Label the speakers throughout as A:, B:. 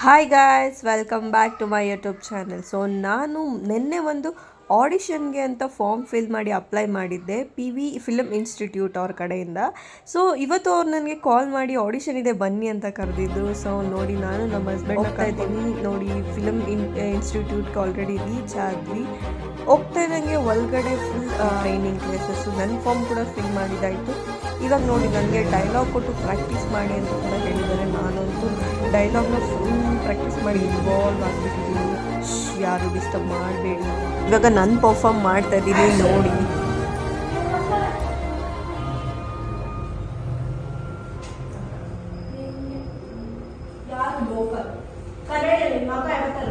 A: Hi guys, welcome back to my YouTube channel. So ನಾನು ನಿನ್ನೆ ಒಂದು ಆಡಿಷನ್ಗೆ ಅಂತ ಫಾರ್ಮ್ ಫಿಲ್ ಮಾಡಿ ಅಪ್ಲೈ ಮಾಡಿದ್ದೆ PV ಫಿಲ್ಮ್ ಇನ್ಸ್ಟಿಟ್ಯೂಟ್ ಅವ್ರ ಕಡೆಯಿಂದ. ಸೊ ಇವತ್ತು ಅವ್ರು ನನಗೆ ಕಾಲ್ ಮಾಡಿ ಆಡಿಷನ್ ಇದೆ ಬನ್ನಿ ಅಂತ ಕರೆದಿದ್ದು. ಸೊ ನೋಡಿ, ನಾನು ನಮ್ಮ ಹಸ್ಬೆಂಡ್ ಹೋಗ್ತಾ ಇದ್ದೀನಿ. ನೋಡಿ, ಫಿಲ್ಮ್ ಇನ್ಸ್ಟಿಟ್ಯೂಟ್ಗೆ ಆಲ್ರೆಡಿ ರೀಚ್ ಆದ್ವಿ. ಹೋಗ್ತಾ ಇದ್ದಂಗೆ ಒಳಗಡೆ ಫುಲ್ ಟ್ರೈನಿಂಗ್ ಕ್ಲಾಸಸ್ಸು. ನನ್ನ ಫಾರ್ಮ್ ಕೂಡ ಫಿಲ್ ಮಾಡಿದ್ದಾಯಿತು. ಇವಾಗ ನೋಡಿ, ನನಗೆ ಡೈಲಾಗ್ ಕೊಟ್ಟು ಪ್ರಾಕ್ಟೀಸ್ ಮಾಡಿ ಅಂತ ಕೂಡ ಹೇಳಿದ್ದಾರೆ. ನಾನಂತೂ ಡೈಲಾಗ್ನ ಫುಲ್ ಪ್ರಾಕ್ಟೀಸ್ ಮಾಡಿ ಇನ್ವಾಲ್ವ್ ಆಗಿಬಿಟ್ಟಿದ್ದೀನಿ. ಯಾರು ಡಿಸ್ಟರ್ಬ್ ಮಾಡಬೇಡಿ. ಇವಾಗ ನಾನು ಪರ್ಫಾರ್ಮ್ ಮಾಡ್ತಾ ಇದ್ದೀನಿ, ನೋಡಿ.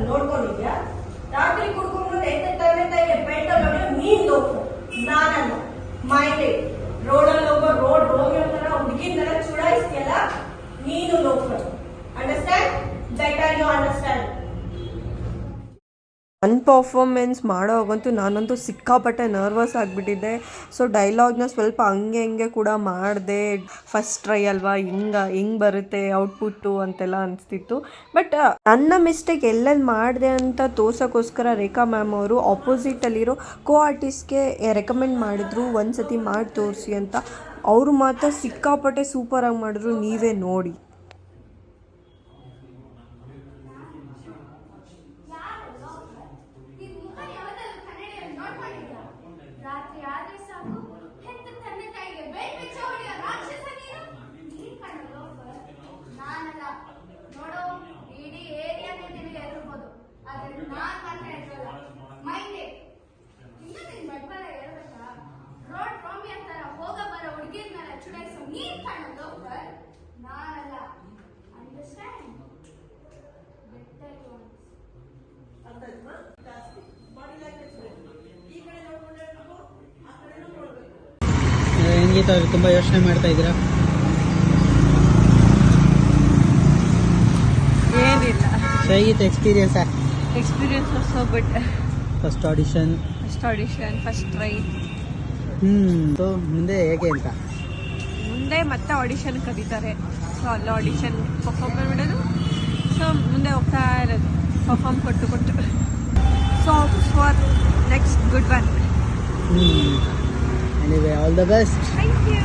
B: ನೋಡ್ಕೊಂಡಿದ್ಯಾ? ರಾತ್ರಿ ಕುಡ್ಕೊಂಡು ನೀನ್ ಲೋಕು, ನಾನಲ್ಲ. ಮೈಂಡೆಡ್ ರೋಡಲ್ಲಿ ಹೋಗೋ ರೋಡ್ ತರ ಹುಡುಗಿನ ಚುಡಾಯಿಸ್ತಿಯಲ್ಲ, ನೀನು local. Understand? Better you understand.
A: ನನ್ನ ಪರ್ಫಾರ್ಮೆನ್ಸ್ ಮಾಡೋವಾಗಂತೂ ನಾನಂತೂ ಸಿಕ್ಕಾಪಟ್ಟೆ ನರ್ವಸ್ ಆಗಿಬಿಟ್ಟಿದ್ದೆ. ಸೊ ಡೈಲಾಗ್ನ ಸ್ವಲ್ಪ ಹಂಗೆ ಕೂಡ ಮಾಡಿದೆ. ಫಸ್ಟ್ ಟ್ರೈ ಅಲ್ವಾ, ಹೆಂಗೆ ಬರುತ್ತೆ ಔಟ್ಪುಟ್ಟು ಅಂತೆಲ್ಲ ಅನಿಸ್ತಿತ್ತು. ಬಟ್ ನನ್ನ ಮಿಸ್ಟೇಕ್ ಎಲ್ಲೆಲ್ಲಿ ಮಾಡಿದೆ ಅಂತ ತೋರ್ಸೋಕ್ಕೋಸ್ಕರ ರೇಖಾ ಮ್ಯಾಮ್ ಅವರು ಆಪೋಸಿಟಲ್ಲಿರೋ ಆರ್ಟಿಸ್ಟ್ಗೆ ರೆಕಮೆಂಡ್ ಮಾಡಿದ್ರು, ಒಂದು ಸತಿ ಮಾಡಿ ತೋರಿಸಿ ಅಂತ. ಅವರು ಮಾತ್ರ ಸಿಕ್ಕಾಪಟ್ಟೆ ಸೂಪರಾಗಿ ಮಾಡಿದ್ರು, ನೀವೇ ನೋಡಿ.
C: ರಾತ್ರಿ ಆದ್ರೆ ಸಾಕು ಹೆತ್ತ ತಂದೆ ತಾಯಿಗೆ ಬೇಡ್ಬೆಚ್ಚ ಹೊಡೆಯೋ ರಾಕ್ಷಸ ನೀನು ಕಾಣಲು ನಾನಲ್ಲ. ನೋಡೋ, ಇಡೀ ಏರಿಯಾನೇ ನಿನಗೆ ಎದುರ್ಬೋದು, ಆದ್ರೆ ನಾನ್ ಮಾತ್ರ ಎದುರಲ್ಲ. ಮೈಂಡೆಡ್. ಇನ್ನು ನಿನ್ ಮಡ್ಬಾರ ಹೇಳ್ಬೇಕಾ? ರೋಡ್ ರೋಮಿ ಅಂತಾರ ಹೋಗ ಬರೋ ಹುಡುಗಿರ್ ಮೇಲೆ ಚುಡಾಯಿಸೋ ನೀನ್ ಕಾಣಲು ನಾನಲ್ಲ. ಅಂಡರ್ಸ್ಟ್ಯಾಂಡ್? ಬೆಟರ್ ಯು
D: ಹೆಂಗಿತ್ತು ಅವ್ರಿಗೆ? ತುಂಬ ಯೋಚನೆ ಮಾಡ್ತಾ ಇದ್ದೀರಾ?
A: ಏನಿಲ್ಲ,
D: ಹೇಗಿತ್ತು experience
A: was so good.
D: First audition,
A: first try.
D: So ಮುಂದೆ ಹೇಗೆ ಅಂತ?
A: ಮುಂದೆ ಮತ್ತೆ ಆಡಿಷನ್ ಕರೀತಾರೆ. ಸೊ ಅಲ್ಲಿ ಆಡಿಷನ್ ಪರ್ಫಾರ್ಮ್ ಮಾಡಿಬಿಡೋದು. ಸೊ ಮುಂದೆ ಹೋಗ್ತಾ ಇರೋದು, ಪರ್ಫಾರ್ಮ್ ಕೊಟ್ಟು. So far next good one.
D: Anyway, all the best.
A: Thank you.